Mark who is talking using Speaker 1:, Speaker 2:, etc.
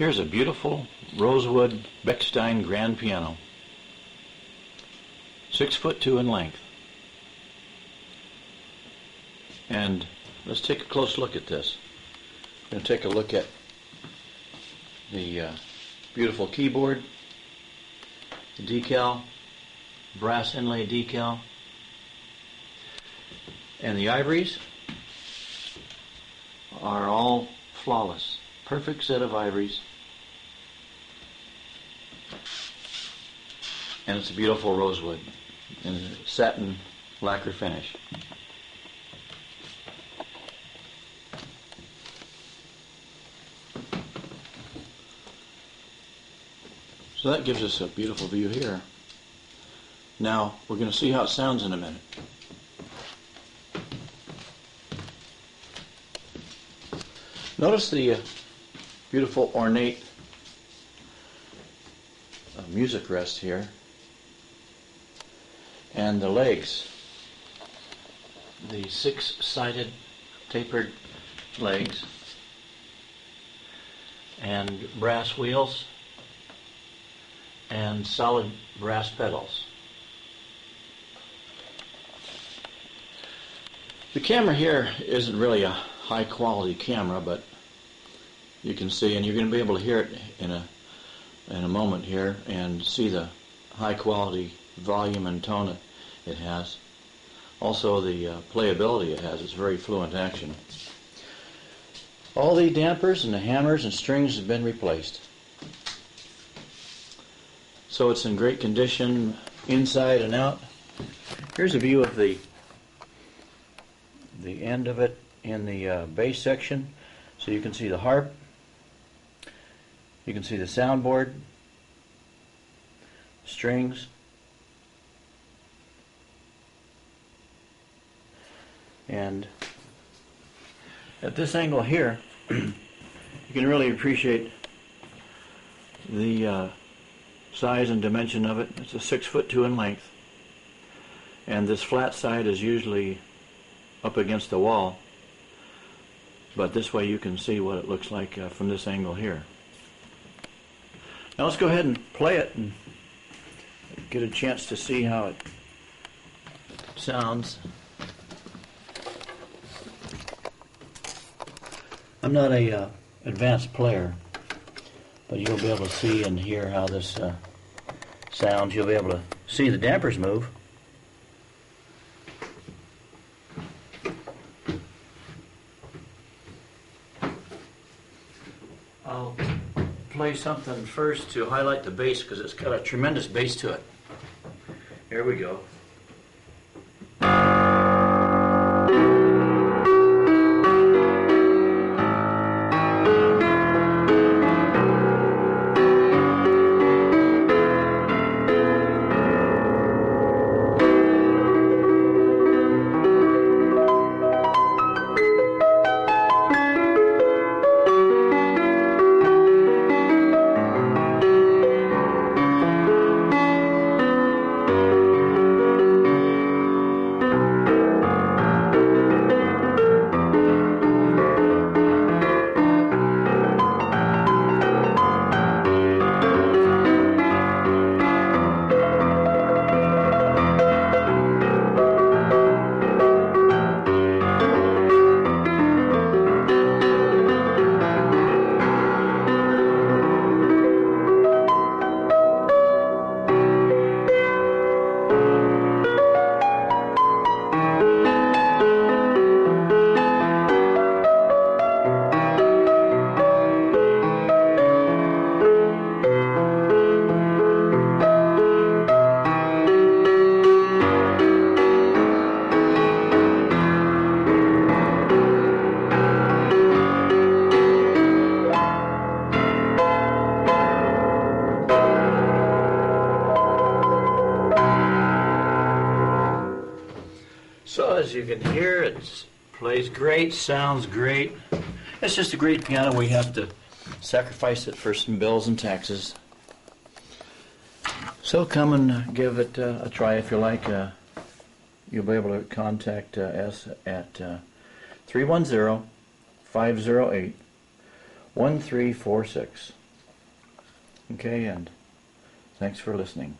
Speaker 1: Here's a beautiful Rosewood Bechstein grand piano, 6'2" in length. And let's take a close look at this. We're going to take a look at the beautiful keyboard, the decal, brass inlay decal, and the ivories are all flawless. Perfect set of ivories. And it's a beautiful rosewood in a satin lacquer finish. So that gives us a beautiful view here. Now we're going to see how it sounds in a minute. Notice the beautiful ornate music rest here, and the legs, the six-sided tapered legs, and brass wheels, and solid brass pedals. The camera here isn't really a high quality camera, but you can see, and you're going to be able to hear it in a moment here, and see the high quality volume and tone it has. Also the playability it has. It's very fluent action. All the dampers and the hammers and strings have been replaced. So it's in great condition inside and out. Here's a view of the end of it in the bass section. So you can see the harp, you can see the soundboard, strings, and at this angle here you can really appreciate the size and dimension of it. It's a 6'2" in length, and this flat side is usually up against the wall, but this way you can see what it looks like from this angle here. Now let's go ahead and play it and get a chance to see how it sounds. I'm not a advanced player, but you'll be able to see and hear how this sounds. You'll be able to see the dampers move. I'll play something first to highlight the bass because it's got a tremendous bass to it. Here we go. So as you can hear, it plays great, sounds great. It's just a great piano. We have to sacrifice it for some bills and taxes. So come and give it a try if you like. You'll be able to contact us at 310-508-1346. Okay, and thanks for listening.